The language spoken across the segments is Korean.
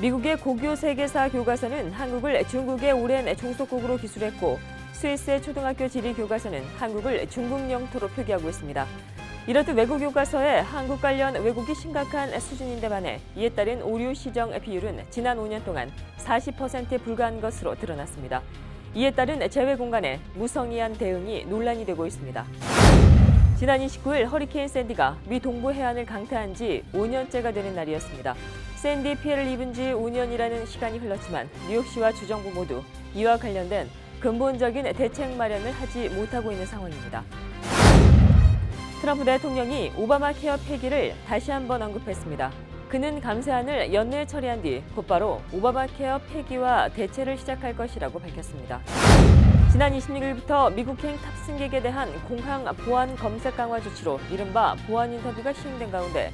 미국의 고교 세계사 교과서는 한국을 중국의 오랜 종속국으로 기술했고 스위스의 초등학교 지리 교과서는 한국을 중국 영토로 표기하고 있습니다. 이렇듯 외국 교과서에 한국 관련 왜곡이 심각한 수준인데 반해 이에 따른 오류 시정 비율은 지난 5년 동안 40%에 불과한 것으로 드러났습니다. 이에 따른 제외 공간에 무성의한 대응이 논란이 되고 있습니다. 지난 29일 허리케인 샌디가 미 동부 해안을 강타한 지 5년째가 되는 날이었습니다. 샌디 피해를 입은 지 5년이라는 시간이 흘렀지만 뉴욕시와 주정부 모두 이와 관련된 근본적인 대책 마련을 하지 못하고 있는 상황입니다. 트럼프 대통령이 오바마 케어 폐기를 다시 한번 언급했습니다. 그는 감사안을 연내에 처리한 뒤 곧바로 오바마 케어 폐기와 대체를 시작할 것이라고 밝혔습니다. 지난 26일부터 미국행 탑승객에 대한 공항 보안 검색 강화 조치로 이른바 보안 인터뷰가 시행된 가운데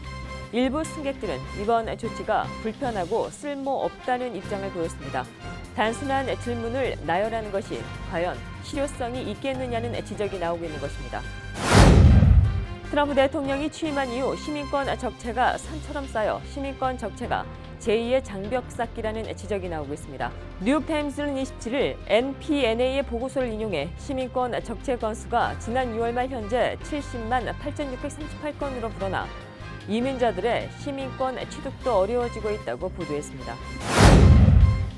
일부 승객들은 이번 조치가 불편하고 쓸모없다는 입장을 보였습니다. 단순한 질문을 나열하는 것이 과연 실효성이 있겠느냐는 지적이 나오고 있는 것입니다. 트럼프 대통령이 취임한 이후 시민권 적체가 산처럼 쌓여 시민권 적체가 제2의 장벽 쌓기라는 지적이 나오고 있습니다. 뉴욕타임스는 27일 NPNA의 보고서를 인용해 시민권 적체 건수가 지난 6월 말 현재 70만 8,638건으로 불어나 이민자들의 시민권 취득도 어려워지고 있다고 보도했습니다.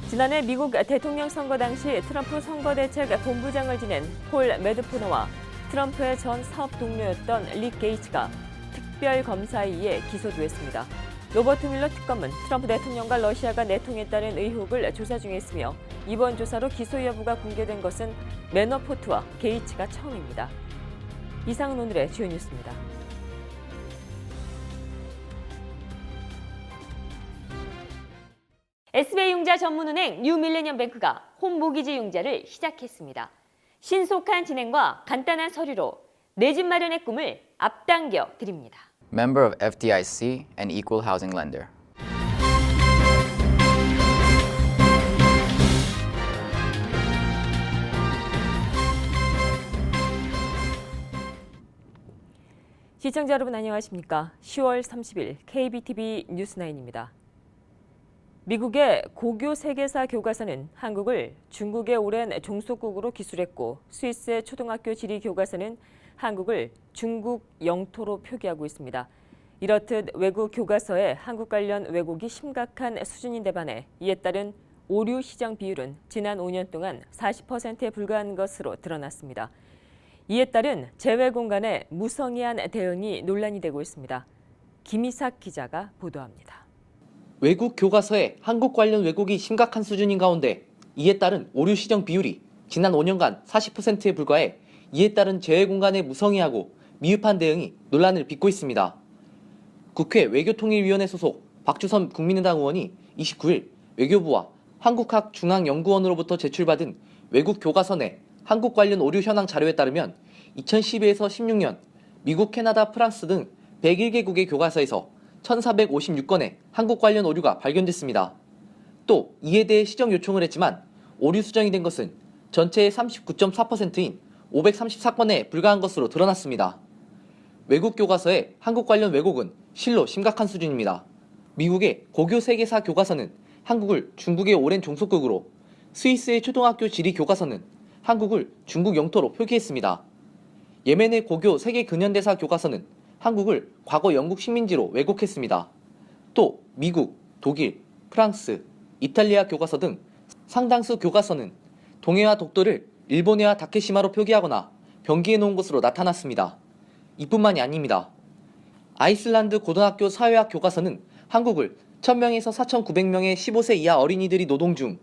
지난해 미국 대통령 선거 당시 트럼프 선거대책 본부장을 지낸 폴 매드포너와 트럼프의 전 사업 동료였던 릭 게이츠가 특별검사에 의해 기소도 했습니다. 로버트 뮬러 특검은 트럼프 대통령과 러시아가 내통했다는 의혹을 조사 중에 있으며 이번 조사로 기소 여부가 공개된 것은 매너포트와 게이츠가 처음입니다. 이상은 오늘의 주요 뉴스입니다. SBI융자 전문은행 뉴밀레니엄뱅크가 홈모기지 융자를 시작했습니다. 신속한 진행과 간단한 서류로 내 집 마련의 꿈을 앞당겨 드립니다. Member of FDIC and Equal Housing Lender. 시청자 여러분 안녕하십니까? 10월 30일 KBTV 뉴스9입니다. 미국의 고교 세계사 교과서는 한국을 중국의 오랜 종속국으로 기술했고 스위스의 초등학교 지리 교과서는 한국을 중국 영토로 표기하고 있습니다. 이렇듯 외국 교과서에 한국 관련 왜곡이 심각한 수준인데 반해 이에 따른 오류 시정 비율은 지난 5년 동안 40%에 불과한 것으로 드러났습니다. 이에 따른 제외 공간에 무성의한 대응이 논란이 되고 있습니다. 김희삭 기자가 보도합니다. 외국 교과서에 한국 관련 왜곡이 심각한 수준인 가운데 이에 따른 오류 시정 비율이 지난 5년간 40%에 불과해 이에 따른 제외 공간에 무성의하고 미흡한 대응이 논란을 빚고 있습니다. 국회 외교통일위원회 소속 박주선 국민의당 의원이 29일 외교부와 한국학중앙연구원으로부터 제출받은 외국 교과서 내 한국 관련 오류 현황 자료에 따르면 2012에서 16년 미국, 캐나다, 프랑스 등 101개국의 교과서에서 1,456건의 한국 관련 오류가 발견됐습니다. 또 이에 대해 시정 요청을 했지만 오류 수정이 된 것은 전체의 39.4%인 534건에 불과한 것으로 드러났습니다. 외국 교과서의 한국 관련 왜곡은 실로 심각한 수준입니다. 미국의 고교 세계사 교과서는 한국을 중국의 오랜 종속국으로, 스위스의 초등학교 지리 교과서는 한국을 중국 영토로 표기했습니다. 예멘의 고교 세계 근현대사 교과서는 한국을 과거 영국 식민지로 왜곡했습니다. 또 미국, 독일, 프랑스, 이탈리아 교과서 등 상당수 교과서는 동해와 독도를 일본해와 다케시마로 표기하거나 병기해 놓은 것으로 나타났습니다. 이뿐만이 아닙니다. 아이슬란드 고등학교 사회학 교과서는 한국을 1,000명에서 4,900명의 15세 이하 어린이들이 노동 중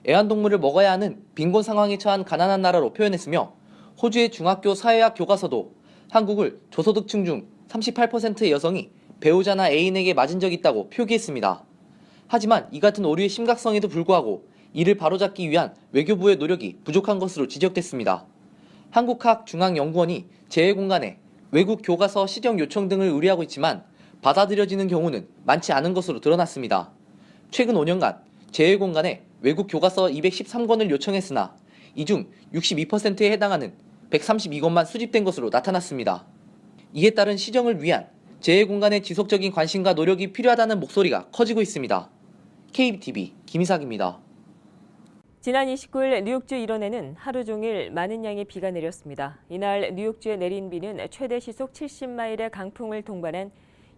애완동물을 먹어야 하는 빈곤 상황에 처한 가난한 나라로 표현했으며 호주의 중학교 사회학 교과서도 한국을 저소득층 중 38%의 여성이 배우자나 애인에게 맞은 적이 있다고 표기했습니다. 하지만 이 같은 오류의 심각성에도 불구하고 이를 바로잡기 위한 외교부의 노력이 부족한 것으로 지적됐습니다. 한국학중앙연구원이 제외 공간에 외국 교과서 시정 요청 등을 의뢰하고 있지만 받아들여지는 경우는 많지 않은 것으로 드러났습니다. 최근 5년간 제외 공간에 외국 교과서 213권을 요청했으나 이 중 62%에 해당하는 132권만 수집된 것으로 나타났습니다. 이에 따른 시정을 위한 제외 공간의 지속적인 관심과 노력이 필요하다는 목소리가 커지고 있습니다. KBTV 김희삭입니다. 지난 29일 뉴욕주 일원에는 하루 종일 많은 양의 비가 내렸습니다. 이날 뉴욕주에 내린 비는 최대 시속 70마일의 강풍을 동반한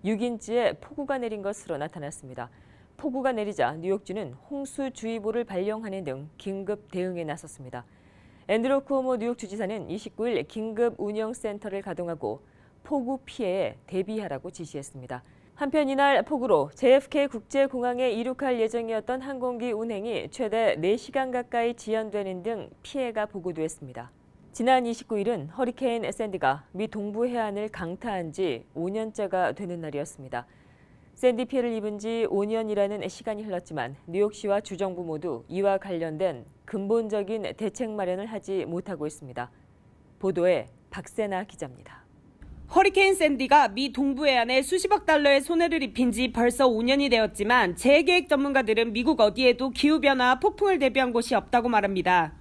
6인치의 폭우가 내린 것으로 나타났습니다. 폭우가 내리자 뉴욕주는 홍수주의보를 발령하는 등 긴급 대응에 나섰습니다. 앤드루 쿠오모 뉴욕주지사는 29일 긴급 운영센터를 가동하고 폭우 피해에 대비하라고 지시했습니다. 한편 이날 폭우로 JFK 국제공항에 이륙할 예정이었던 항공기 운행이 최대 4시간 가까이 지연되는 등 피해가 보고됐습니다. 지난 29일은 허리케인 샌디가 미 동부 해안을 강타한 지 5년째가 되는 날이었습니다. 샌디 피해를 입은 지 5년이라는 시간이 흘렀지만 뉴욕시와 주정부 모두 이와 관련된 근본적인 대책 마련을 하지 못하고 있습니다. 보도에 박세나 기자입니다. 허리케인 샌디가 미 동부 해안에 수십억 달러의 손해를 입힌 지 벌써 5년이 되었지만 재해계획 전문가들은 미국 어디에도 기후변화와 폭풍을 대비한 곳이 없다고 말합니다.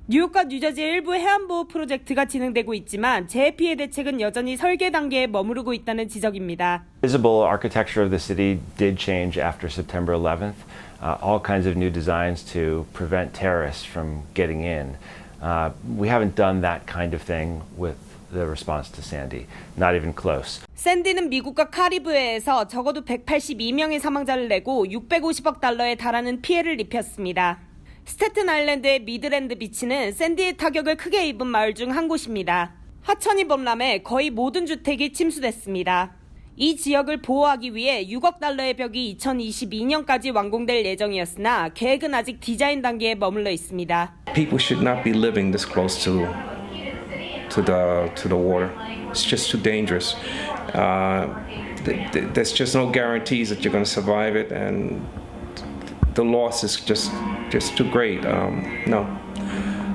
뉴욕과 뉴저지의 일부 해안보호 프로젝트가 진행되고 있지만 재해 피해 대책은 여전히 설계 단계에 머무르고 있다는 지적입니다. Visible architecture of the city did change after September 11th. All kinds of new designs to prevent terrorists from getting in. We haven't done that kind of thing with the response to Sandy. Not even close. 샌디는 미국과 카리브해에서 적어도 182명의 사망자를 내고 650억 달러에 달하는 피해를 입혔습니다. 스태튼 아일랜드의 미드랜드 비치는 샌디의 타격을 크게 입은 마을 중 한 곳입니다. 하천이 범람해 거의 모든 주택이 침수됐습니다. 이 지역을 보호하기 위해 6억 달러의 벽이 2022년까지 완공될 예정이었으나 계획은 아직 디자인 단계에 머물러 있습니다. People should not be living this close to the water. It's just too dangerous. There's just no guarantees that you're going to survive it, and the loss is just too great. No.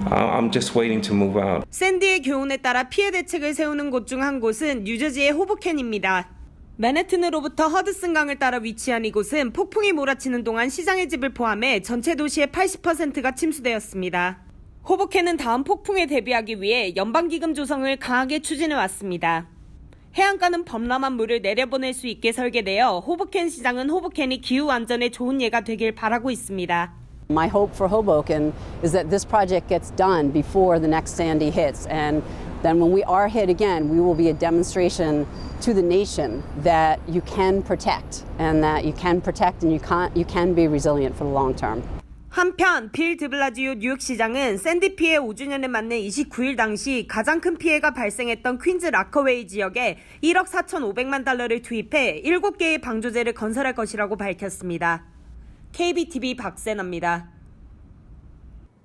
I'm just waiting to move out. 샌디의 교훈에 따라 피해 대책을 세우는 곳 중 한 곳은 뉴저지의 호보켄입니다. 맨해튼으로부터 허드슨 강을 따라 위치한 이곳은 폭풍이 몰아치는 동안 시장의 집을 포함해 전체 도시의 80%가 침수되었습니다. 호보켄은 다음 폭풍에 대비하기 위해 연방기금 조성을 강하게 추진해 왔습니다. 해안가는 범람한 물을 내려보낼 수 있게 설계되어 호보켄 시장은 호보켄이 기후 안전에 좋은 예가 되길 바라고 있습니다. My hope for Hoboken is that this project gets done before the next Sandy hits, and then when we are hit again, we will be a demonstration to the nation that you can protect and you can be resilient for the long term. 한편 빌 드블라지오 뉴욕시장은 샌디 피해 5주년을 맞는 29일 당시 가장 큰 피해가 발생했던 퀸즈 라커웨이 지역에 1억 4,500만 달러를 투입해 7개의 방조제를 건설할 것이라고 밝혔습니다. KBTV 박세나입니다.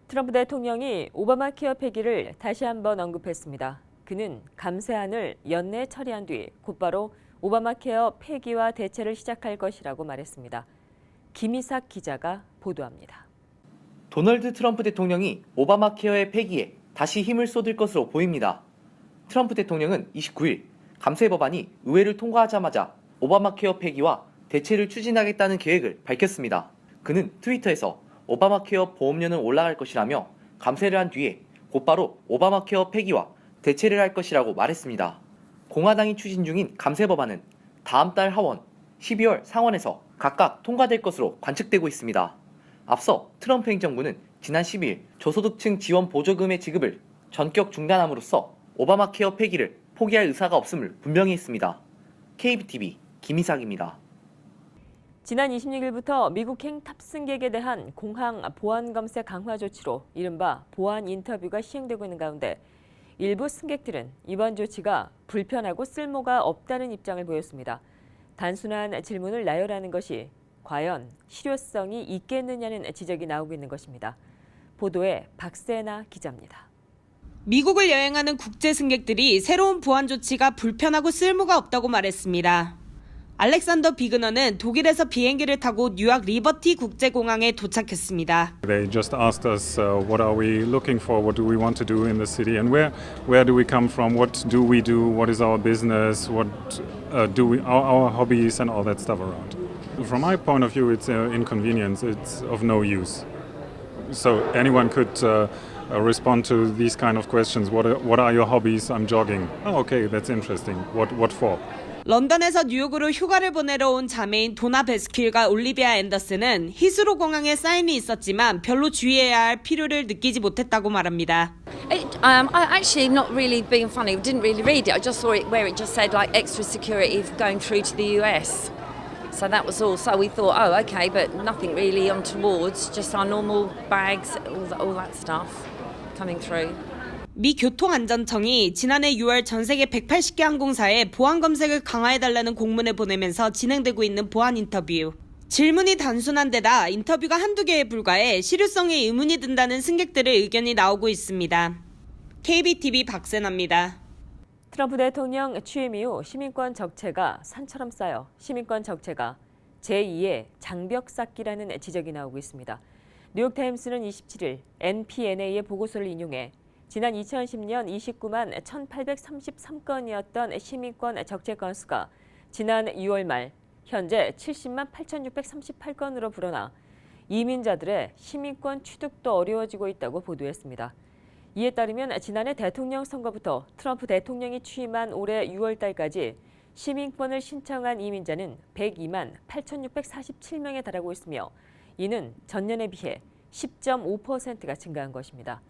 트럼프 대통령이 오바마 케어 폐기를 다시 한번 언급했습니다. 그는 감세안을 연내 처리한 뒤 곧바로 오바마 케어 폐기와 대체를 시작할 것이라고 말했습니다. 김희삭 기자가 보도합니다. 도널드 트럼프 대통령이 오바마 케어의 폐기에 다시 힘을 쏟을 것으로 보입니다. 트럼프 대통령은 29일 감세 법안이 의회를 통과하자마자 오바마 케어 폐기와 대체를 추진하겠다는 계획을 밝혔습니다. 그는 트위터에서 오바마 케어 보험료는 올라갈 것이라며 감세를 한 뒤에 곧바로 오바마 케어 폐기와 대체를 할 것이라고 말했습니다. 공화당이 추진 중인 감세 법안은 다음 달 하원, 12월 상원에서 각각 통과될 것으로 관측되고 있습니다. 앞서 트럼프 행정부는 지난 10일 저소득층 지원 보조금의 지급을 전격 중단함으로써 오바마 케어 폐기를 포기할 의사가 없음을 분명히 했습니다. KBTV 김희삭입니다. 지난 26일부터 미국행 탑승객에 대한 공항 보안 검색 강화 조치로 이른바 보안 인터뷰가 시행되고 있는 가운데 일부 승객들은 이번 조치가 불편하고 쓸모가 없다는 입장을 보였습니다. 단순한 질문을 나열하는 것이 과연 실효성이 있겠느냐는 지적이 나오고 있는 것입니다. 보도에 박세나 기자입니다. 미국을 여행하는 국제 승객들이 새로운 보안 조치가 불편하고 쓸모가 없다고 말했습니다. 알렉산더 비그너는 독일에서 비행기를 타고 뉴욕 리버티 국제공항에 도착했습니다. They just asked us what are we looking for, what do we want to do in the city, and where do we come from, what do we do, what is our business, what do we our hobbies and all that stuff around. From my point of view, it's an inconvenience. It's of no use. So anyone could respond to these kind of questions. What are your hobbies? I'm jogging. Oh, okay, that's interesting. What for? 런던에서 뉴욕으로 휴가를 보내러 온 자매인 도나 베스킬과 올리비아 앤더슨은 히스로 공항에 사인이 있었지만 별로 주의해야 할 필요를 느끼지 못했다고 말합니다. I actually not really being funny. Didn't really read it. I just saw it where it just said like extra security going through to the US. So that was all. So we thought, oh, okay, but nothing really untowards. Just our normal bags, all that stuff coming through. 미 교통안전청이 지난해 6월 전 세계 180개 항공사에 보안 검색을 강화해달라는 공문을 보내면서 진행되고 있는 보안 인터뷰. 질문이 단순한 데다 인터뷰가 한두 개에 불과해 실효성에 의문이 든다는 승객들의 의견이 나오고 있습니다. KBTV 박세나입니다. 트럼프 대통령 취임 이후 시민권 적체가 산처럼 쌓여 시민권 적체가 제2의 장벽 쌓기라는 지적이 나오고 있습니다. 뉴욕타임스는 27일 NPNA의 보고서를 인용해 지난 2010년 29만 1,833건이었던 시민권 적체 건수가 지난 6월 말 현재 70만 8,638건으로 불어나 이민자들의 시민권 취득도 어려워지고 있다고 보도했습니다. 이에 따르면 지난해 대통령 선거부터 트럼프 대통령이 취임한 올해 6월 달까지 시민권을 신청한 이민자는 102만 8,647명에 달하고 있으며 이는 전년에 비해 10.5%가 증가한 것입니다.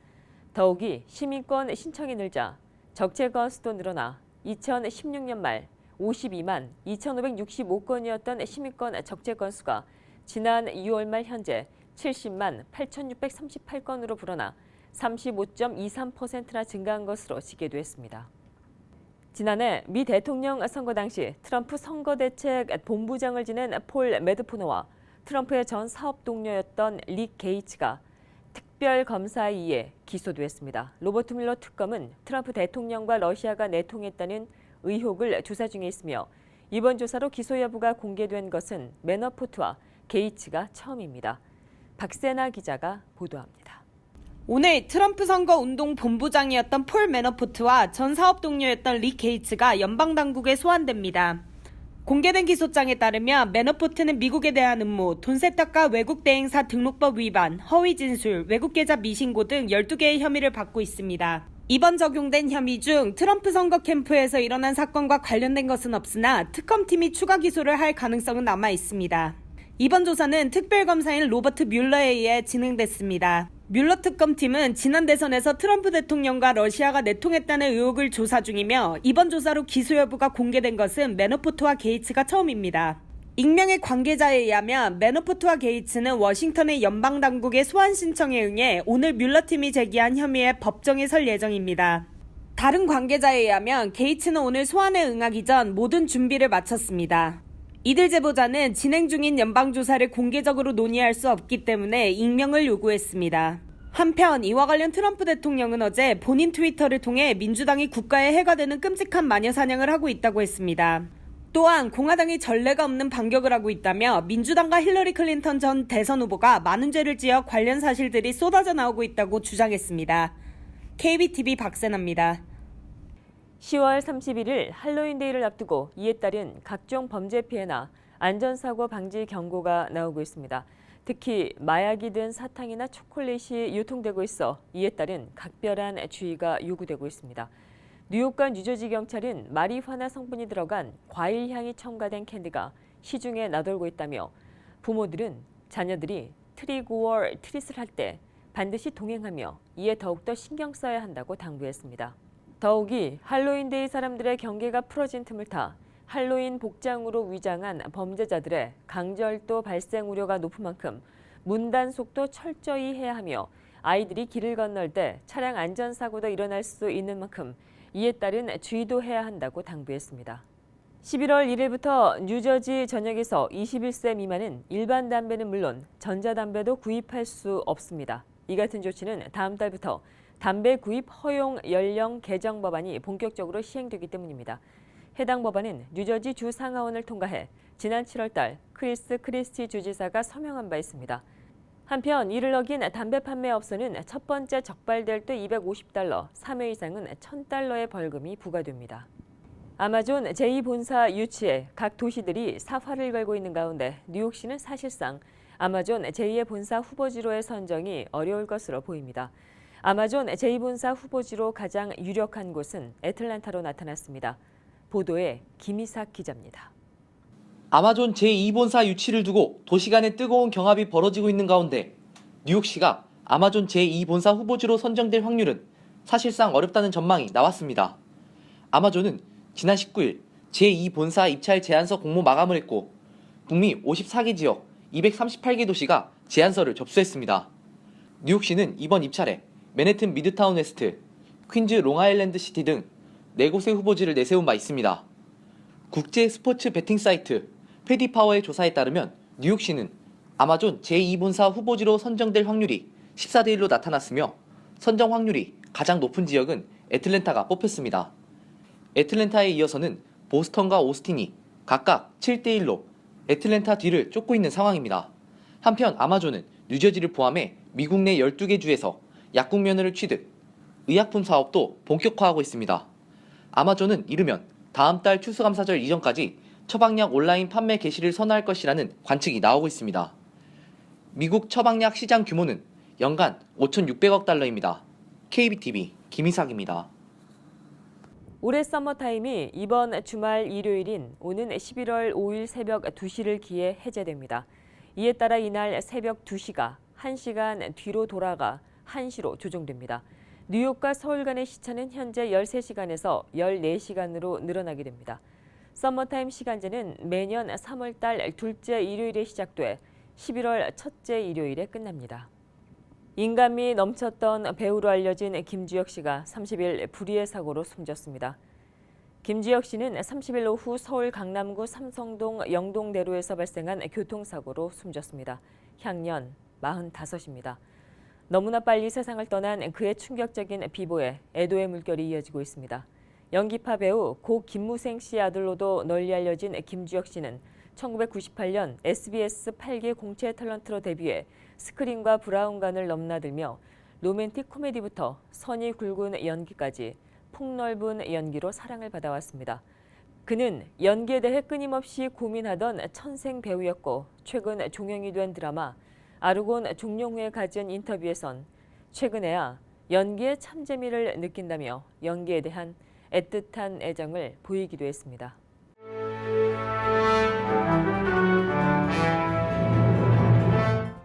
더욱이 시민권 신청이 늘자 적체 건수도 늘어나 2016년 말 52만 2,565건이었던 시민권 적체 건수가 지난 6월 말 현재 70만 8,638건으로 불어나 35.23%나 증가한 것으로 집계됐습니다. 지난해 미 대통령 선거 당시 트럼프 선거대책 본부장을 지낸 폴 매드포너와 트럼프의 전 사업 동료였던 릭 게이츠가 특별검사에 의해 기소됐습니다. 로버트 뮬러 특검은 트럼프 대통령과 러시아가 내통했다는 의혹을 조사 중에 있으며 이번 조사로 기소 여부가 공개된 것은 매너포트와 게이츠가 처음입니다. 박세나 기자가 보도합니다. 오늘 트럼프 선거 운동 본부장이었던 폴 매너포트와 전 사업 동료였던 릭 게이츠가 연방당국에 소환됩니다. 공개된 기소장에 따르면 매너포트는 미국에 대한 음모, 돈 세탁과 외국 대행사 등록법 위반, 허위 진술, 외국 계좌 미신고 등 12개의 혐의를 받고 있습니다. 이번 적용된 혐의 중 트럼프 선거 캠프에서 일어난 사건과 관련된 것은 없으나 특검팀이 추가 기소를 할 가능성은 남아 있습니다. 이번 조사는 특별검사인 로버트 뮬러에 의해 진행됐습니다. 뮬러 특검팀은 지난 대선에서 트럼프 대통령과 러시아가 내통했다는 의혹을 조사 중이며 이번 조사로 기소 여부가 공개된 것은 매너포트와 게이츠가 처음입니다. 익명의 관계자에 의하면 매너포트와 게이츠는 워싱턴의 연방당국의 소환 신청에 응해 오늘 뮬러팀이 제기한 혐의에 법정에 설 예정입니다. 다른 관계자에 의하면 게이츠는 오늘 소환에 응하기 전 모든 준비를 마쳤습니다. 이들 제보자는 진행 중인 연방조사를 공개적으로 논의할 수 없기 때문에 익명을 요구했습니다. 한편 이와 관련 트럼프 대통령은 어제 본인 트위터를 통해 민주당이 국가의 해가 되는 끔찍한 마녀 사냥을 하고 있다고 했습니다. 또한 공화당이 전례가 없는 반격을 하고 있다며 민주당과 힐러리 클린턴 전 대선 후보가 많은 죄를 지어 관련 사실들이 쏟아져 나오고 있다고 주장했습니다. KBTV 박세나입니다. 10월 31일 할로윈데이를 앞두고 이에 따른 각종 범죄 피해나 안전사고 방지 경고가 나오고 있습니다. 특히 마약이 든 사탕이나 초콜릿이 유통되고 있어 이에 따른 각별한 주의가 요구되고 있습니다. 뉴욕과 뉴저지 경찰은 마리화나 성분이 들어간 과일 향이 첨가된 캔디가 시중에 나돌고 있다며 부모들은 자녀들이 트릭 오어 트릿을 할 때 반드시 동행하며 이에 더욱더 신경 써야 한다고 당부했습니다. 더욱이 할로윈데이 사람들의 경계가 풀어진 틈을 타 할로윈 복장으로 위장한 범죄자들의 강절도 발생 우려가 높은 만큼 문단속도 철저히 해야 하며 아이들이 길을 건널 때 차량 안전사고도 일어날 수 있는 만큼 이에 따른 주의도 해야 한다고 당부했습니다. 11월 1일부터 뉴저지 전역에서 21세 미만은 일반 담배는 물론 전자담배도 구입할 수 없습니다. 이 같은 조치는 다음 달부터 담배 구입 허용 연령 개정 법안이 본격적으로 시행되기 때문입니다. 해당 법안은 뉴저지 주 상하원을 통과해 지난 7월 달 크리스 크리스티 주지사가 서명한 바 있습니다. 한편 이를 어긴 담배 판매업소는 첫 번째 적발될 때 $250, 3회 이상은 $1,000의 벌금이 부과됩니다. 아마존 제2본사 유치에 각 도시들이 사활을 걸고 있는 가운데 뉴욕시는 사실상 아마존 제2의 본사 후보지로의 선정이 어려울 것으로 보입니다. 아마존 제2본사 후보지로 가장 유력한 곳은 애틀랜타로 나타났습니다. 보도에 김희삭 기자입니다. 아마존 제2본사 유치를 두고 도시 간의 뜨거운 경합이 벌어지고 있는 가운데 뉴욕시가 아마존 제2본사 후보지로 선정될 확률은 사실상 어렵다는 전망이 나왔습니다. 아마존은 지난 19일 제2본사 입찰 제안서 공모 마감을 했고 북미 54개 지역 238개 도시가 제안서를 접수했습니다. 뉴욕시는 이번 입찰에 맨해튼 미드타운 웨스트, 퀸즈 롱아일랜드 시티 등 4곳의 후보지를 내세운 바 있습니다. 국제 스포츠 베팅 사이트 패디파워의 조사에 따르면 뉴욕시는 아마존 제2본사 후보지로 선정될 확률이 14대 1로 나타났으며 선정 확률이 가장 높은 지역은 애틀랜타가 뽑혔습니다. 애틀랜타에 이어서는 보스턴과 오스틴이 각각 7대 1로 애틀랜타 뒤를 쫓고 있는 상황입니다. 한편 아마존은 뉴저지를 포함해 미국 내 12개 주에서 약국 면허를 취득, 의약품 사업도 본격화하고 있습니다. 아마존은 이르면 다음 달 추수감사절 이전까지 처방약 온라인 판매 개시를 선언할 것이라는 관측이 나오고 있습니다. 미국 처방약 시장 규모는 연간 5,600억 달러입니다. KBTV 김희삭입니다. 올해 서머타임이 이번 주말 일요일인 오는 11월 5일 새벽 2시를 기해 해제됩니다. 이에 따라 이날 새벽 2시가 1시간 뒤로 돌아가 1시로 조정됩니다. 뉴욕과 서울 간의 시차는 현재 13시간에서 14시간으로 늘어나게 됩니다. 서머타임 시간제는 매년 3월달 둘째 일요일에 시작돼 11월 첫째 일요일에 끝납니다. 인간미 넘쳤던 배우로 알려진 김주혁 씨가 30일 불의의 사고로 숨졌습니다. 김주혁 씨는 30일 오후 서울 강남구 삼성동 영동대로에서 발생한 교통사고로 숨졌습니다. 향년 45입니다. 너무나 빨리 세상을 떠난 그의 충격적인 비보에 애도의 물결이 이어지고 있습니다. 연기파 배우 고 김무생 씨의 아들로도 널리 알려진 김주혁 씨는 1998년 SBS 8기 공채 탤런트로 데뷔해 스크린과 브라운관을 넘나들며 로맨틱 코미디부터 선이 굵은 연기까지 폭넓은 연기로 사랑을 받아왔습니다. 그는 연기에 대해 끊임없이 고민하던 천생 배우였고 최근 종영이 된 드라마 아르곤 종영 후에 가진 인터뷰에선 최근에야 연기의 참재미를 느낀다며 연기에 대한 애틋한 애정을 보이기도 했습니다.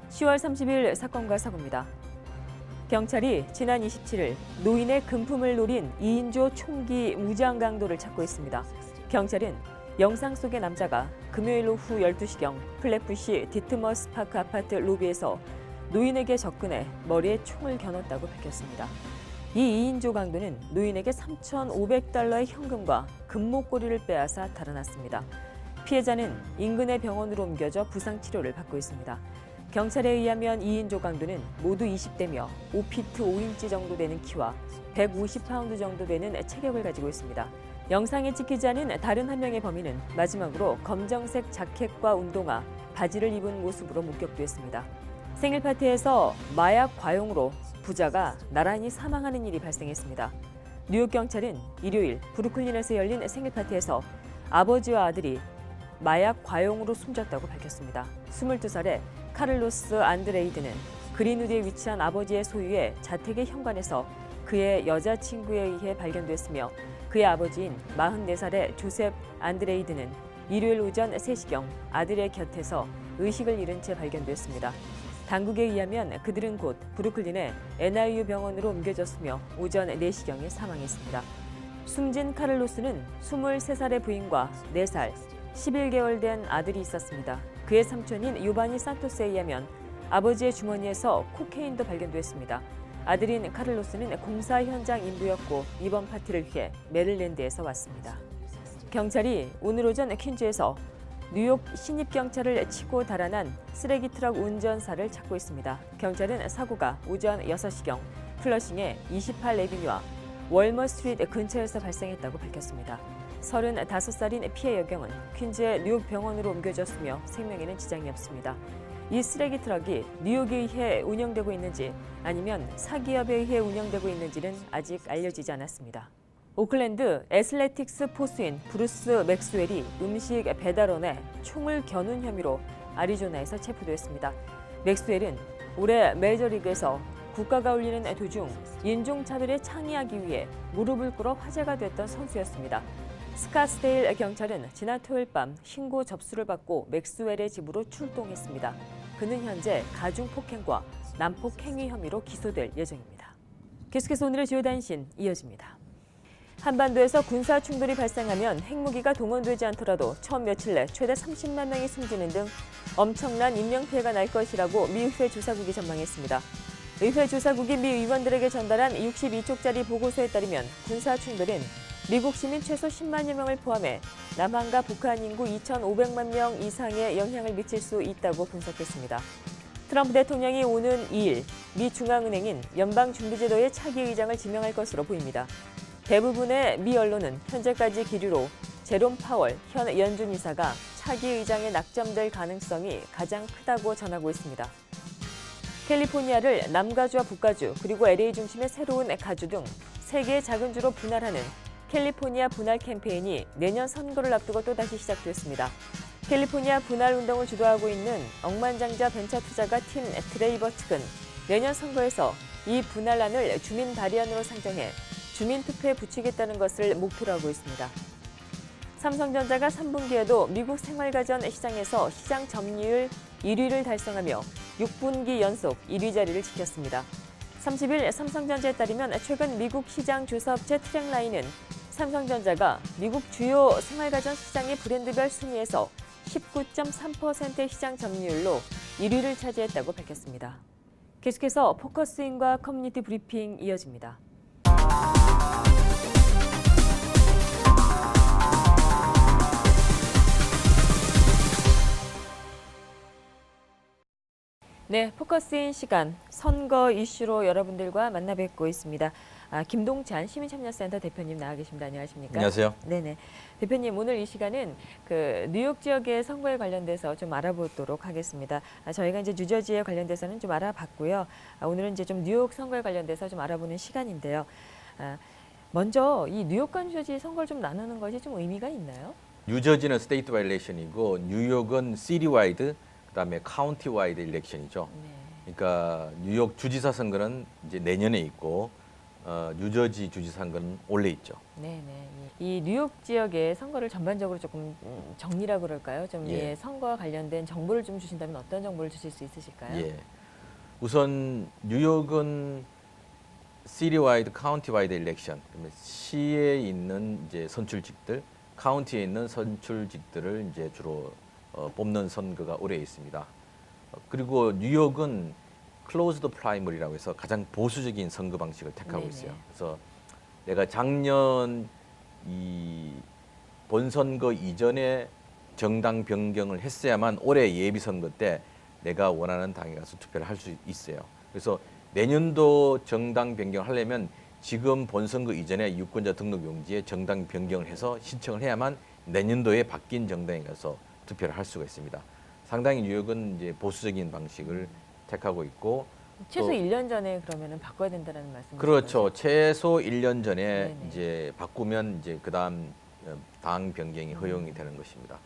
(10월 30일) 사건과 사고입니다. 경찰이 지난 27일 노인의 금품을 노린 2인조 총기 무장 강도를 찾고 있습니다. 경찰은 영상 속의 남자가 금요일 오후 12시경 플랫부시 디트머스 파크 아파트 로비에서 노인에게 접근해 머리에 총을 겨눴다고 밝혔습니다. 이 2인조 강도는 노인에게 3,500달러의 현금과 금목걸이를 빼앗아 달아났습니다. 피해자는 인근의 병원으로 옮겨져 부상 치료를 받고 있습니다. 경찰에 의하면 2인조 강도는 모두 20대며 5피트 5인치 정도 되는 키와 150파운드 정도 되는 체격을 가지고 있습니다. 영상에 찍히지 않은 다른 한 명의 범인은 마지막으로 검정색 자켓과 운동화, 바지를 입은 모습으로 목격됐습니다. 생일 파티에서 마약 과용으로 부자가 나란히 사망하는 일이 발생했습니다. 뉴욕 경찰은 일요일 브루클린에서 열린 생일 파티에서 아버지와 아들이 마약 과용으로 숨졌다고 밝혔습니다. 22살의 카를로스 안드레이드는 그린우드에 위치한 아버지의 소유의 자택의 현관에서 그의 여자친구에 의해 발견됐으며 그의 아버지인 44살의 조셉 안드레이드는 일요일 오전 3시경 아들의 곁에서 의식을 잃은 채 발견됐습니다. 당국에 의하면 그들은 곧 브루클린의 NIU 병원으로 옮겨졌으며 오전 4시경에 사망했습니다. 숨진 카를로스는 23살의 부인과 4살, 11개월 된 아들이 있었습니다. 그의 삼촌인 요바니 산토스에 의하면 아버지의 주머니에서 코케인도 발견됐습니다. 아들인 카를로스는 공사 현장 인부였고 이번 파티를 위해 메릴랜드에서 왔습니다. 경찰이 오늘 오전 퀸즈에서 뉴욕 신입경찰을 치고 달아난 쓰레기 트럭 운전사를 찾고 있습니다. 경찰은 사고가 오전 6시경 플러싱의 28레비뉴와 월머 스트리트 근처에서 발생했다고 밝혔습니다. 35살인 피해 여경은 퀸즈의 뉴욕 병원으로 옮겨졌으며 생명에는 지장이 없습니다. 이 쓰레기 트럭이 뉴욕에 의해 운영되고 있는지 아니면 사기업에 의해 운영되고 있는지는 아직 알려지지 않았습니다. 오클랜드 애슬레틱스 포수인 브루스 맥스웰이 음식 배달원에 총을 겨눈 혐의로 아리조나에서 체포됐습니다. 맥스웰은 올해 메이저리그에서 국가가 울리는 도중 인종차별에 창의하기 위해 무릎을 꿇어 화제가 됐던 선수였습니다. 스카스데일 경찰은 지난 토요일 밤 신고 접수를 받고 맥스웰의 집으로 출동했습니다. 그는 현재 가중폭행과 난폭행위 혐의로 기소될 예정입니다. 계속해서 오늘의 주요 단신 이어집니다. 한반도에서 군사 충돌이 발생하면 핵무기가 동원되지 않더라도 처음 며칠 내 최대 30만 명이 숨지는 등 엄청난 인명피해가 날 것이라고 미 의회 조사국이 전망했습니다. 의회 조사국이 미 의원들에게 전달한 62쪽짜리 보고서에 따르면 군사 충돌은 미국 시민 최소 10만여 명을 포함해 남한과 북한 인구 2,500만 명 이상에 영향을 미칠 수 있다고 분석했습니다. 트럼프 대통령이 오는 2일 미 중앙은행인 연방준비제도의 차기 의장을 지명할 것으로 보입니다. 대부분의 미 언론은 현재까지 기류로 제롬 파월 현 연준 이사가 차기 의장에 낙점될 가능성이 가장 크다고 전하고 있습니다. 캘리포니아를 남가주와 북가주 그리고 LA 중심의 새로운 가주 등 3개의 작은 주로 분할하는 캘리포니아 분할 캠페인이 내년 선거를 앞두고 또다시 시작됐습니다. 캘리포니아 분할 운동을 주도하고 있는 억만장자 벤처 투자가 팀 트레이버 측은 내년 선거에서 이 분할안을 주민 발의안으로 상정해 주민 투표에 붙이겠다는 것을 목표로 하고 있습니다. 삼성전자가 3분기에도 미국 생활가전 시장에서 시장 점유율 1위를 달성하며 6분기 연속 1위 자리를 지켰습니다. 30일 삼성전자에 따르면 최근 미국 시장 조사업체 트랙라인은 삼성전자가 미국 주요 생활가전 시장의 브랜드별 순위에서 19.3%의 시장 점유율로 1위를 차지했다고 밝혔습니다. 계속해서 포커스인과 커뮤니티 브리핑 이어집니다. 네, 포커스인 시간 선거 이슈로 여러분들과 만나 뵙고 있습니다. 김동찬 시민참여센터 대표님 나와 계십니다. 안녕하십니까? 안녕하세요. 네네. 대표님 오늘 이 시간은 그 뉴욕 지역의 선거에 관련돼서 좀 알아보도록 하겠습니다. 저희가 이제 뉴저지에 관련돼서는 좀 알아봤고요. 오늘은 이제 좀 뉴욕 선거에 관련돼서 좀 알아보는 시간인데요. 먼저 이 뉴욕과 뉴저지 선거를 좀 나누는 것이 좀 의미가 있나요? 뉴저지는 스테이트 와일레이션이고 뉴욕은 시티 와이드 그다음에 카운티 와이드 일렉션이죠. 네. 그러니까 뉴욕 주지사 선거는 이제 내년에 있고 뉴저지 주지사 선거는 올해 있죠. 네네. 이 뉴욕 지역의 선거를 전반적으로 조금 정리라 그럴까요? 좀 예. 선거와 관련된 정보를 좀 주신다면 어떤 정보를 주실 수 있으실까요? 예. 우선 뉴욕은 시티 와이드, 카운티 와이드 일렉션. 그러면 시에 있는 이제 선출직들, 카운티에 있는 선출직들을 이제 주로 뽑는 선거가 올해 있습니다. 그리고 뉴욕은 클로즈드 프라이머리라고 해서 가장 보수적인 선거 방식을 택하고 네네. 있어요. 그래서 내가 작년 이 본선거 이전에 정당 변경을 했어야만 올해 예비 선거 때 내가 원하는 당에 가서 투표를 할 수 있어요. 그래서 내년도 정당 변경을 하려면 지금 본선거 이전에 유권자 등록 용지에 정당 변경을 해서 신청을 해야만 내년도에 바뀐 정당에 가서 투표를 할 수가 있습니다. 상당히 뉴욕은 이제 보수적인 방식을 택하고 있고 최소 또 1년 전에 그러면은 바꿔야 된다는 말씀이시죠? 그렇죠. 최소 1년 전에 네네. 이제 바꾸면 이제 그다음 당 변경이 허용이 되는 것입니다.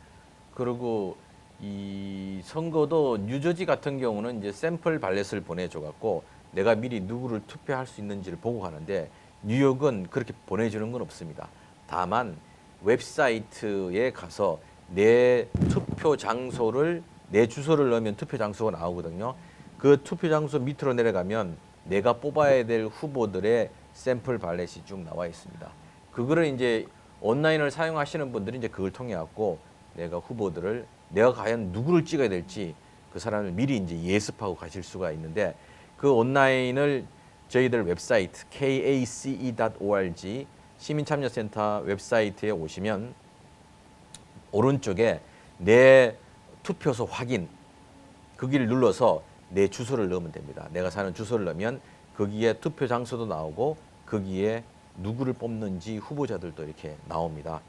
그리고 이 선거도 뉴저지 같은 경우는 이제 샘플 발렛을 보내줘 갖고 내가 미리 누구를 투표할 수 있는지를 보고 가는데 뉴욕은 그렇게 보내주는 건 없습니다. 다만 웹사이트에 가서 내 투표 장소를 내 주소를 넣으면 투표 장소가 나오거든요. 그 투표 장소 밑으로 내려가면 내가 뽑아야 될 후보들의 샘플 발렛이 쭉 나와 있습니다. 그거를 이제 온라인을 사용하시는 분들이 이제 그걸 통해 갖고 내가 후보들을 내가 과연 누구를 찍어야 될지 그 사람을 미리 이제 예습하고 가실 수가 있는데 그 온라인을 저희들 웹사이트 kace.org 시민참여센터 웹사이트에 오시면 오른쪽에 내 투표소 확인 거기를 눌러서 내 주소를 넣으면 됩니다. 내가 사는 주소를 넣으면 거기에 투표 장소도 나오고 거기에 누구를 뽑는지 후보자들도 이렇게 나옵니다.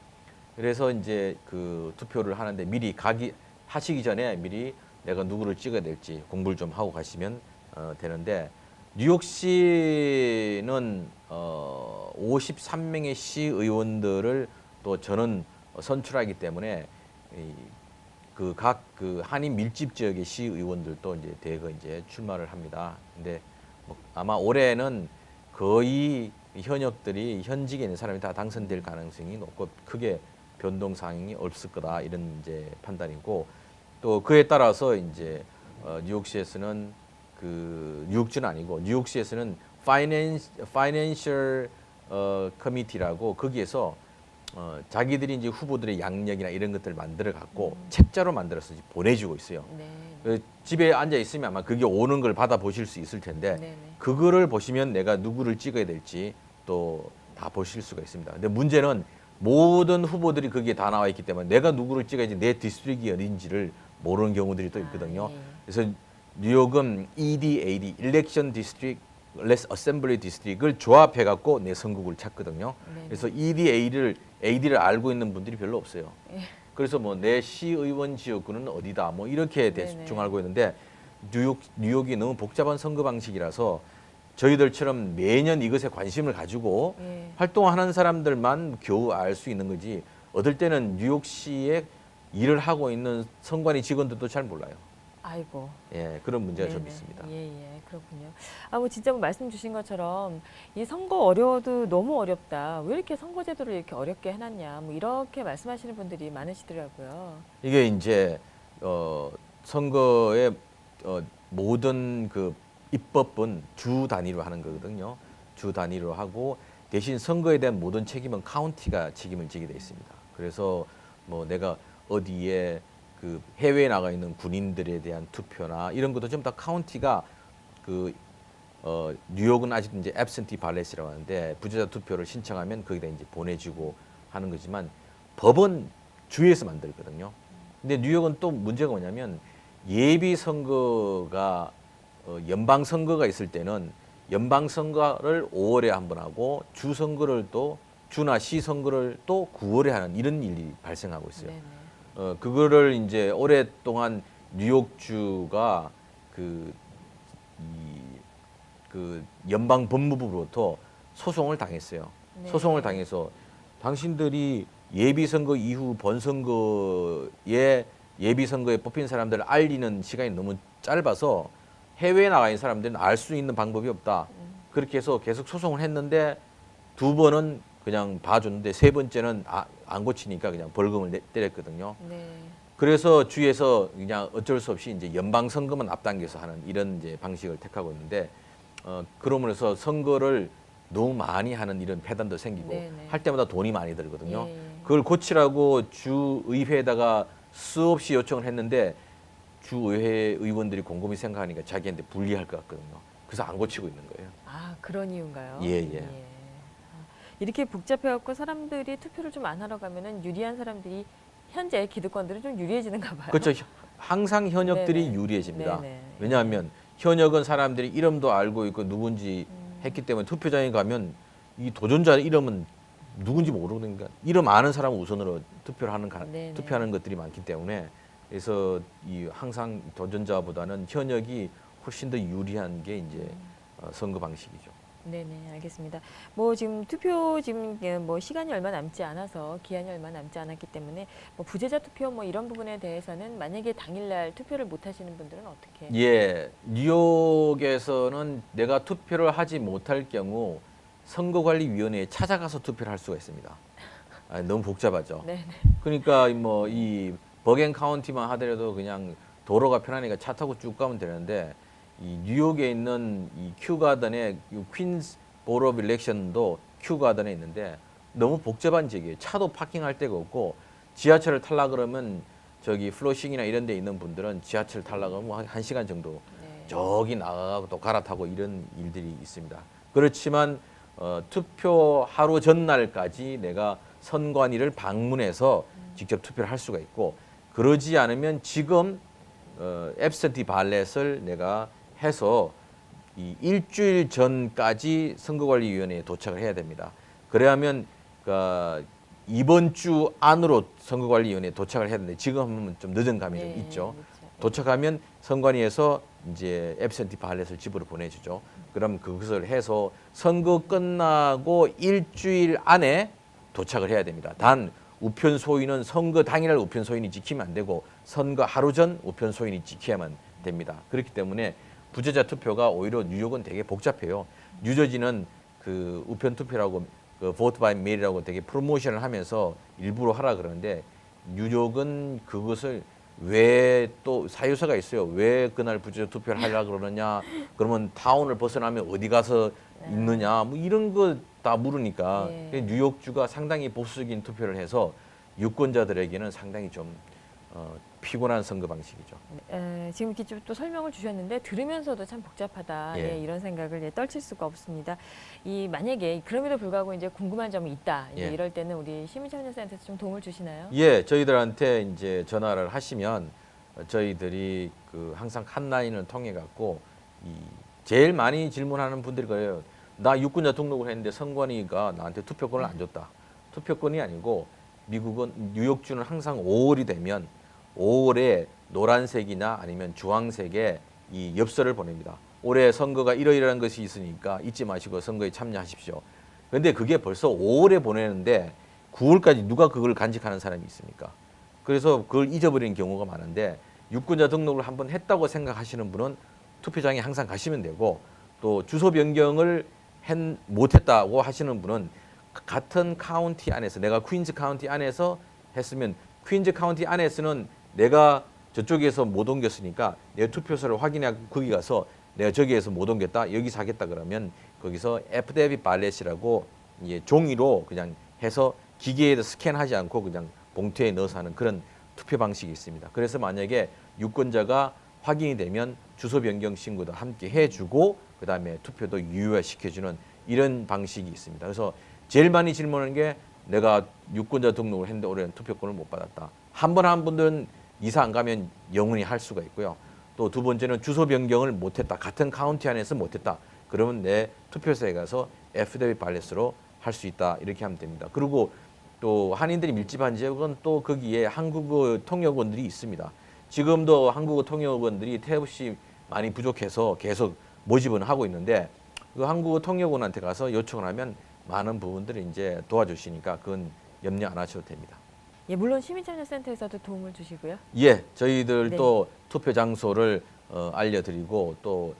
그래서 이제 그 투표를 하는데 미리 하시기 전에 미리 내가 누구를 찍어야 될지 공부를 좀 하고 가시면 되는데 뉴욕시는 53명의 시의원들을 또 저는 선출하기 때문에 각 한인 밀집 지역의 시의원들도 이제 대거 이제 출마를 합니다. 근데 아마 올해는 거의 현역들이 현직에 있는 사람이 다 당선될 가능성이 높고 크게 변동 사항이 없을 거다 이런 이제 판단이고 또 그에 따라서 이제 뉴욕시에서는 뉴욕주는 아니고 뉴욕시에서는 파이낸셜 커미티라고 거기에서 자기들이 이제 후보들의 양력이나 이런 것들을 만들어 갖고 책자로 만들어서 보내주고 있어요. 네. 집에 앉아 있으면 아마 그게 오는 걸 받아 보실 수 있을 텐데 네네. 그거를 보시면 내가 누구를 찍어야 될지 또 다 보실 수가 있습니다. 근데 문제는 모든 후보들이 거기에 다 나와 있기 때문에 내가 누구를 찍어야지 내 디스트릭이 어딘지를 모르는 경우들이 또 있거든요. 예. 그래서 뉴욕은 EDAD, Election District Less Assembly District을 조합해 갖고 내 선거구를 찾거든요. 네네. 그래서 AD를 알고 있는 분들이 별로 없어요. 예. 그래서 뭐 내 시의원 지역구는 어디다 뭐 이렇게 대충 알고 있는데 뉴욕이 너무 복잡한 선거 방식이라서 저희들처럼 매년 이것에 관심을 가지고 예. 활동하는 사람들만 겨우 알 수 있는 거지 어떨 때는 뉴욕시에 일을 하고 있는 선관위 직원들도 잘 몰라요. 아이고. 예, 그런 문제가 좀 네네. 있습니다. 예, 그렇군요. 뭐 진짜 뭐 말씀 주신 것처럼 이 선거 어려워도 너무 어렵다. 왜 이렇게 선거제도를 이렇게 어렵게 해놨냐. 뭐 이렇게 말씀하시는 분들이 많으시더라고요. 이게 이제 선거의 모든 그 입법은 주 단위로 하는 거거든요. 주 단위로 하고 대신 선거에 대한 모든 책임은 카운티가 책임을 지게 돼 있습니다. 그래서 뭐 내가 어디에 그 해외에 나가 있는 군인들에 대한 투표나 이런 것도 좀 다 카운티가 뉴욕은 아직 이제 absentee ballots이라고 하는데 부재자 투표를 신청하면 거기다 이제 보내주고 하는 거지만 법은 주에서 만들거든요. 근데 뉴욕은 또 문제가 뭐냐면 예비 선거가 연방 선거가 있을 때는 연방 선거를 5월에 한 번 하고 주 선거를 또 주나 시 선거를 또 9월에 하는 이런 일이 발생하고 있어요. 네네. 그거를 이제 오랫동안 뉴욕주가 그 연방 법무부로부터 소송을 당했어요. 네. 소송을 당해서 당신들이 예비 선거 이후 본 선거에 예비 선거에 뽑힌 사람들을 알리는 시간이 너무 짧아서 해외에 나가 있는 사람들은 알 수 있는 방법이 없다. 그렇게 해서 계속 소송을 했는데 2번은 그냥 봐줬는데 3번째는 안 고치니까 그냥 벌금을 때렸거든요. 네. 그래서 주에서 그냥 어쩔 수 없이 이제 연방 선거만 앞당겨서 하는 이런 이제 방식을 택하고 있는데 그러므로 해서 선거를 너무 많이 하는 이런 폐단도 생기고 네네. 할 때마다 돈이 많이 들거든요. 예. 그걸 고치라고 주의회에다가 수없이 요청을 했는데 주의회 의원들이 곰곰이 생각하니까 자기한테 불리할 것 같거든요. 그래서 안 고치고 있는 거예요. 그런 이유인가요? 예. 이렇게 복잡해갖고 사람들이 투표를 좀 안 하러 가면은 유리한 사람들이 현재 기득권들은 좀 유리해지는가 봐요. 그렇죠. 항상 현역들이 네네. 유리해집니다. 네네. 왜냐하면 현역은 사람들이 이름도 알고 있고 누군지 했기 때문에 투표장에 가면 이 도전자 이름은 누군지 모르니까 이름 아는 사람을 우선으로 네네. 투표하는 것들이 많기 때문에 그래서 항상 도전자보다는 현역이 훨씬 더 유리한 게 이제 선거 방식이죠. 네네, 알겠습니다. 뭐 지금 투표 지금 뭐 시간이 얼마 남지 않아서 기한이 얼마 남지 않았기 때문에 뭐 부재자 투표 뭐 이런 부분에 대해서는 만약에 당일날 투표를 못 하시는 분들은 어떻게? 예, 뉴욕에서는 내가 투표를 하지 못할 경우 선거관리위원회에 찾아가서 투표를 할 수가 있습니다. 너무 복잡하죠. 네네. 그러니까 뭐 이 버겐 카운티만 하더라도 그냥 도로가 편하니까 차 타고 쭉 가면 되는데 이 뉴욕에 있는 이 큐가든의 퀸스 보로 오브 일렉션도 큐가든에 있는데 너무 복잡한 지역이에요. 차도 파킹할 데가 없고 지하철을 타려 그러면 저기 플로싱이나 이런 데 있는 분들은 지하철 타려 그러면 한 1시간 정도 네. 저기 나가고 또 갈아타고 이런 일들이 있습니다. 그렇지만 투표 하루 전날까지 내가 선관위를 방문해서 직접 투표를 할 수가 있고 그러지 않으면 지금 앱센티 발렛을 내가 해서 이 일주일 전까지 선거관리위원회에 도착을 해야 됩니다. 그래야면 이번 주 안으로 선거관리위원회에 도착을 해야 되는데 지금 하면 좀 늦은 감이 좀 있죠. 그렇죠. 도착하면 선관위에서 이제 앱센티 발렛을 집으로 보내주죠. 그럼 그것을 해서 선거 끝나고 일주일 안에 도착을 해야 됩니다. 단 우편 소인은 선거 당일날 우편 소인이 지키면 안 되고 선거 하루 전 우편 소인이 지켜야만 됩니다. 그렇기 때문에 부재자 투표가 오히려 뉴욕은 되게 복잡해요. 뉴저지는 그 우편 투표라고 그 vote by mail이라고 되게 프로모션을 하면서 일부러 하라 그러는데 뉴욕은 그것을 왜 또 사유서가 있어요. 왜 그날 부재중 투표를 하려고 그러느냐. 그러면 타운을 벗어나면 어디 가서 있느냐. 뭐 이런 거 다 물으니까 뉴욕주가 상당히 보수적인 투표를 해서 유권자들에게는 상당히 좀 피곤한 선거 방식이죠. 지금 이렇게 좀 또 설명을 주셨는데 들으면서도 참 복잡하다. 예. 이런 생각을 떨칠 수가 없습니다. 만약에 그럼에도 불구하고 이제 궁금한 점이 있다. 예. 이럴 때는 우리 시민참여센터에서 좀 도움을 주시나요? 예, 저희들한테 이제 전화를 하시면 저희들이 그 항상 칸라인을 통해 갖고 제일 많이 질문하는 분들이 그래요. 나 유권자 등록을 했는데 선관위가 나한테 투표권을 안 줬다. 투표권이 아니고 미국은 뉴욕주는 항상 5월이 되면 5월에 노란색이나 아니면 주황색의 이 엽서를 보냅니다. 올해 선거가 이러이러한 것이 있으니까 잊지 마시고 선거에 참여하십시오. 그런데 그게 벌써 5월에 보내는데 9월까지 누가 그걸 간직하는 사람이 있습니까? 그래서 그걸 잊어버리는 경우가 많은데 유권자 등록을 한번 했다고 생각하시는 분은 투표장에 항상 가시면 되고 또 주소 변경을 못했다고 하시는 분은 같은 카운티 안에서 내가 퀸즈 카운티 안에서 했으면 퀸즈 카운티 안에서는 내가 저쪽에서 못 옮겼으니까 내 투표소를 확인하고 거기 가서 내가 저기에서 못 옮겼다 여기서 하겠다 그러면 거기서 애프데빗 발렛이라고 종이로 그냥 해서 기계에다 스캔하지 않고 그냥 봉투에 넣어서 하는 그런 투표 방식이 있습니다. 그래서 만약에 유권자가 확인이 되면 주소 변경 신고도 함께 해주고 그다음에 투표도 유효화시켜주는 이런 방식이 있습니다. 그래서 제일 많이 질문하는 게 내가 유권자 등록을 했는데 올해는 투표권을 못 받았다. 한 번 한 분들은 이사 안 가면 영원히 할 수가 있고요. 또 두 번째는 주소 변경을 못했다. 같은 카운티 안에서 못했다. 그러면 내 투표소에 가서 애프데빗 발렛으로 할 수 있다. 이렇게 하면 됩니다. 그리고 또 한인들이 밀집한 지역은 또 거기에 한국어 통역원들이 있습니다. 지금도 한국어 통역원들이 태없이 많이 부족해서 계속 모집은 하고 있는데 그 한국어 통역원한테 가서 요청을 하면 많은 부분들을 이제 도와주시니까 그건 염려 안 하셔도 됩니다. 예, 물론 시민참여센터에서도 도움을 주시고요. 예, 저희들도 투표 장소를 알려드리고 또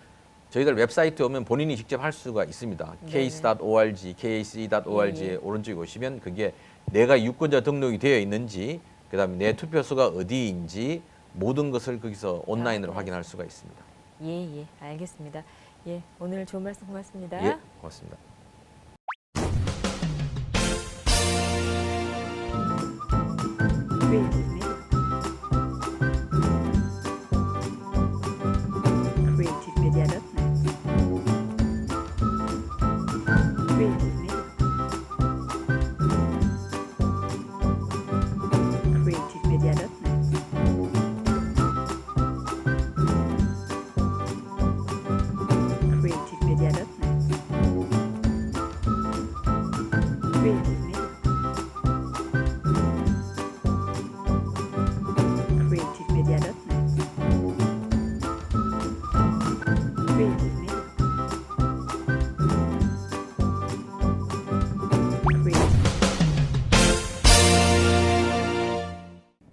저희들 웹사이트에 오면 본인이 직접 할 수가 있습니다. case.org, kac.org에 오른쪽에 오시면 그게 내가 유권자 등록이 되어 있는지 그다음에 내 투표소가 어디인지 모든 것을 거기서 온라인으로 확인할 수가 있습니다. 예, 알겠습니다. 예, 오늘 좋은 말씀 고맙습니다. 예, 고맙습니다.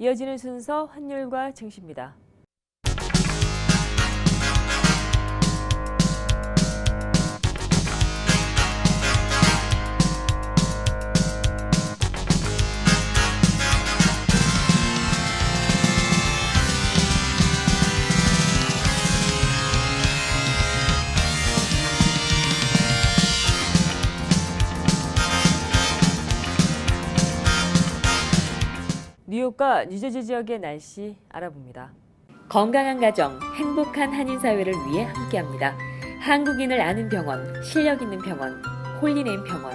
이어지는 순서 환율과 증시입니다. 뉴욕과 뉴저지 지역의 날씨 알아봅니다. 건강한 가정, 행복한 한인 사회를 위해 함께합니다. 한국인을 아는 병원, 실력 있는 병원, 홀리네임 병원.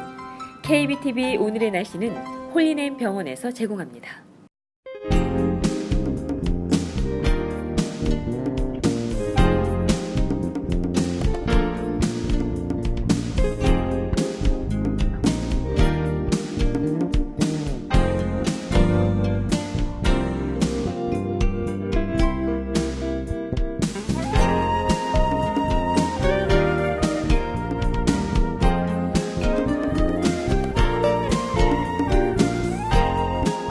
KBTV 오늘의 날씨는 홀리네임 병원에서 제공합니다.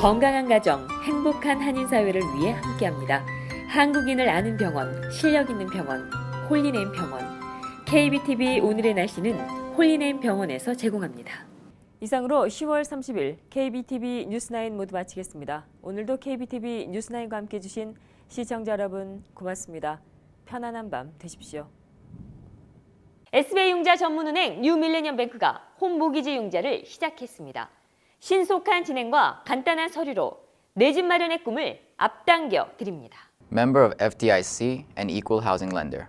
건강한 가정, 행복한 한인 사회를 위해 함께합니다. 한국인을 아는 병원, 실력 있는 병원, 홀리네임 병원. KBTV 오늘의 날씨는 홀리네임 병원에서 제공합니다. 이상으로 10월 30일 KBTV 뉴스9 모두 마치겠습니다. 오늘도 KBTV 뉴스9과 함께해 주신 시청자 여러분 고맙습니다. 편안한 밤 되십시오. SBI 융자 전문은행 뉴밀레니엄뱅크가 홈모기지 융자를 시작했습니다. 신속한 진행과 간단한 서류로 내 집 마련의 꿈을 앞당겨 드립니다. Member of FDIC and equal housing lender.